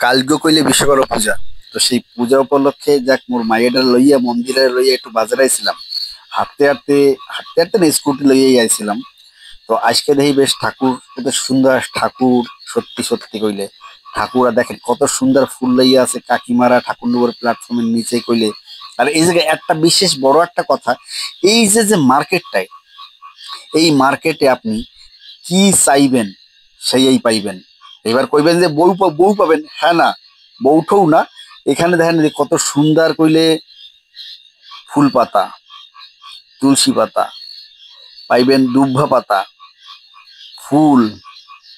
কালকে কইলে বিশ্বকর্মা পূজা। তো সেই পূজা উপলক্ষে যাক মোর মাইয়াটা লইয়া মন্দিরে লইয়া একটু বাজারে আইছিলাম। হাঁটতে হাঁটতে হাঁটতে হাঁটতে না স্কুটি লইয়াই আইছিলাম। তো আজকে দেখি বেশ ঠাকুর, কত সুন্দর ঠাকুর। সত্যি সত্যি কইলে ঠাকুর, আর দেখেন কত সুন্দর ফুল লইয়া আছে কাকিমারা ঠাকুর নগর প্ল্যাটফর্মের নিচে কইলে। আর এই জায়গায় একটা বিশেষ বড় একটা কথা, এই যে যে মার্কেটটায়, এই মার্কেটে আপনি কি চাইবেন সেই পাইবেন। এবার কইবেন যে বউ পাবেন, হ্যাঁ না, বউঠও না। এখানে দেখেন যে কত সুন্দর কইলে ফুল পাতা, তুলসী পাতা পাইবেন, দুব্বা পাতা, ফুল,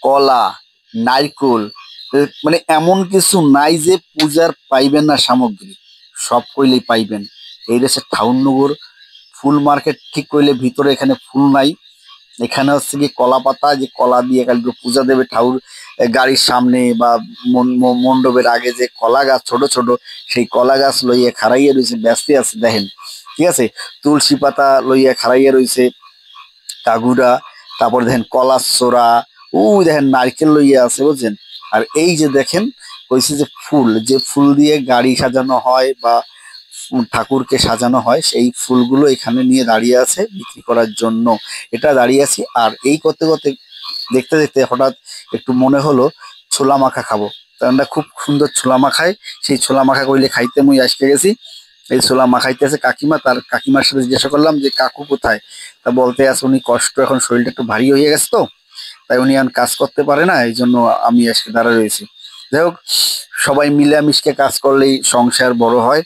কলা, নারকোল। মানে এমন কিছু নাই যে পূজার পাইবেন না সামগ্রী, সব কইলেই পাইবেন। এই দেশে ঠাউননগর ফুল মার্কেট ঠিক কইলে ভিতরে এখানে ফুল নাই। এখানে হচ্ছে কি কলা পাতা, যে কলা দিয়ে কালকে পূজা দেবে ঠাকুর গাড়ির সামনে বা মণ্ডপের আগে যে কলা গাছ ছোট ছোট, সেই কলা গাছ লইয়া খাড়াইয়া রয়েছে, ব্যস্ত আছে দেখেন। ঠিক আছে, তুলসী পাতা লইয়া খাড়াইয়া রয়েছে কাগুরা। তারপর দেখেন কলার চোরা, ওই দেখেন নারকেল লইয়া আছে, বুঝছেন। আর এই যে দেখেন কইছে যে ফুল, যে ফুল দিয়ে গাড়ি সাজানো হয় বা ঠাকুরকে সাজানো হয়, সেই ফুলগুলো এখানে নিয়ে দাঁড়িয়ে আছে বিক্রি করার জন্য। এটা দাঁড়িয়ে আছি, আর এই করতে করতে দেখতে দেখতে হঠাৎ একটু মনে হলো ছোলা মাখা খাবো। তা আমরা খুব সুন্দর ছোলা মাখাই, সেই ছোলা মাখা কইলে খাইতে মুই আজকে গেছি। এই ছোলা মাখাইতে আছে কাকিমা, তার কাকিমার সাথে জিজ্ঞাসা করলাম যে কাকু কোথায়। তা বলতে আছে উনি কষ্ট, এখন শরীরটা একটু ভারী হয়ে গেছে, তো তাই উনি এখন কাজ করতে পারে না, এই জন্য আমি আজকে দাঁড়া রয়েছি। যাই হোক, সবাই মিলেমিশকে কাজ করলেই সংসার বড় হয়।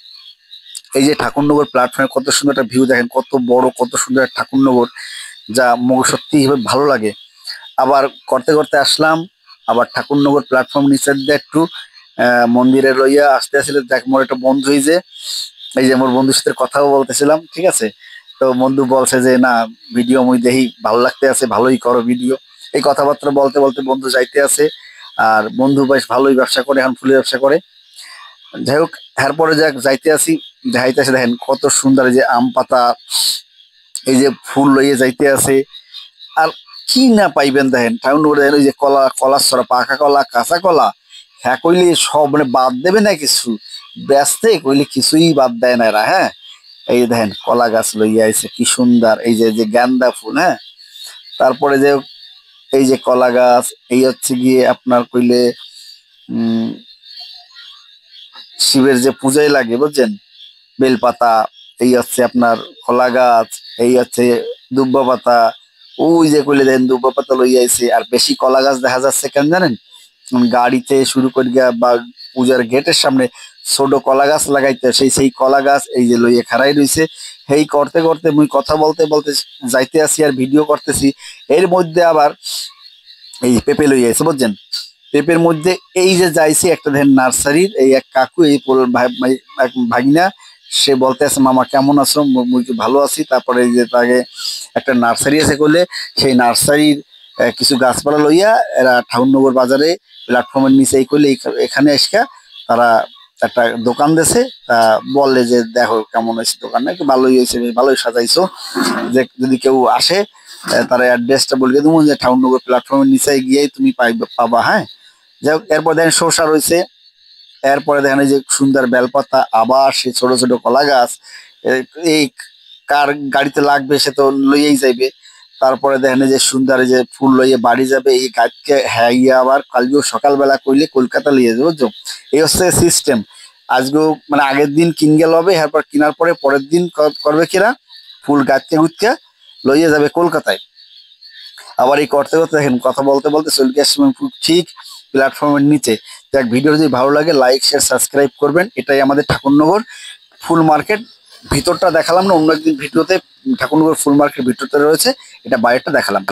এই যে ঠাকুরনগর প্ল্যাটফর্মে কত সুন্দর একটা ভিউ দেখেন, কত বড়, কত সুন্দর একটা ঠাকুরনগর, যা সত্যি ভালো লাগে। আবার করতে করতে আসলাম আবার ঠাকুরনগর প্ল্যাটফর্ম নিচের দিয়ে একটু মন্দিরে লইয়া আসতে আসলে দেখ মোর একটা বন্ধু, এই যে মোর বন্ধুর সাথে কথাও বলতেছিলাম, ঠিক আছে। তো বন্ধু বলছে যে না, ভিডিও মুই দেখি ভালো লাগতে আছে, ভালোই করো ভিডিও। এই কথাবার্তা বলতে বলতে বন্ধু যাইতে আছে। আর বন্ধু বেশ ভালোই ব্যবসা করে, এখন ফুলের ব্যবসা করে। যাই হোক, এরপরে যাক যাইতে আসি, যাইতে আসে দেখেন কত সুন্দর এই যে আম পাতা, এই যে ফুল লইয়ে যাইতে আছে। আর কি না পাইবেন দেখেন টাউন রোডে, ওই যে কলা, কলার ছড়া, পাকা কলা, কাঁচা কলা, হ্যাঁ কইলে সব মানে বাদ দেবে না কিছু, ব্যস্তে কইলে কিছুই বাদ দেয় না এরা। হ্যাঁ, এই যে দেখেন কলা গাছ লইয়া আইছে কি সুন্দর, এই যে যে গান্দা ফুল। হ্যাঁ, তারপরে যে এই যে কলা গাছ, এই হচ্ছে গিয়ে আপনার কইলে উম শিবের যে পূজায় লাগে, বুঝছেন, বেলপাতা। এই হচ্ছে আপনার কলা গাছ, এই হচ্ছে দুব্বা পাতা। ওই যে কইলে দেন দুব্বা পাতা লই আইছে। আর বেশি কলা গাছ দেখা যাচ্ছে কেন জানেন, গাড়িতে শুরু করে গিয়া বা পূজার গেটের সামনে ছোট কলা গাছ লাগাইতে, সেই কলা গাছ এই যে লইয়ে খাড়াই রইছে। এই করতে করতে মুই কথা বলতে বলতে যাইতে আসি আর ভিডিও করতেছি। এর মধ্যে আবার এই পেঁপে লই আইছে, বুঝছেন। পেঁপের মধ্যে এই যে যাইছি একটা দেখেন নার্সারির এই এক কাকু, এই এক ভাগিনা, সে বলতে আছে মামা কেমন আছো, মুই কি ভালো আছি। তারপরে এই যে তাকে একটা নার্সারি আছে করলে, সেই নার্সারির কিছু গাছপালা লইয়া এরা ঠাকুরনগর বাজারে প্ল্যাটফর্মের নিচে এই করলে এখানে এসে তারা একটা দোকান দিয়েছে। তা বললে যে দেখো কেমন হয়েছে দোকানটা, একটু ভালোই হয়েছে, বেশ ভালোই সাজাইছো, যে যদি কেউ আসে তারা অ্যাড্রেসটা বলে দেবো, যে ঠাকুরনগর প্ল্যাটফর্মের নিচে গিয়েই তুমি পাবা। হ্যাঁ, যাই হোক, এরপর দেখেন শসা রয়েছে। এরপরে দেখেন এই যে সুন্দর বেলপাতা, আবার সেই ছোট ছোট কলা গাছ। এই কার গাড়িতে লাগবে সে তো লইয়েই যাইবে। তারপরে দেখেন এই যে সুন্দর এই যে ফুল লইয়ে বাড়ি যাবে, এই গাছকে হ্যাঁ ইয়ে আবার কালকেও সকালবেলা কইলে কলকাতা লিয়ে যাবে, বুঝছো। এই হচ্ছে সিস্টেম। আজকেও মানে আগের দিন কিন গেল হবে, এরপর কেনার পরে পরের দিন করবে কিনা ফুল গাছকে গুছকে লইয়ে যাবে কলকাতায়। আবার এই করতে করতে দেখেন কথা বলতে বলতে চলে গেছে ঠিক প্ল্যাটফর্মের নিচে। দেখ, ভিডিও যদি ভালো লাগে লাইক শেয়ার সাবস্ক্রাইব করবেন। এটাই আমাদের ঠাকুরনগর ফুল মার্কেট। ভিতরটা দেখালাম না, অন্য একদিন ভিডিওতে ঠাকুরনগর ফুল মার্কেট ভিতরটা রয়েছে, এটা বাইরেটা দেখালাম।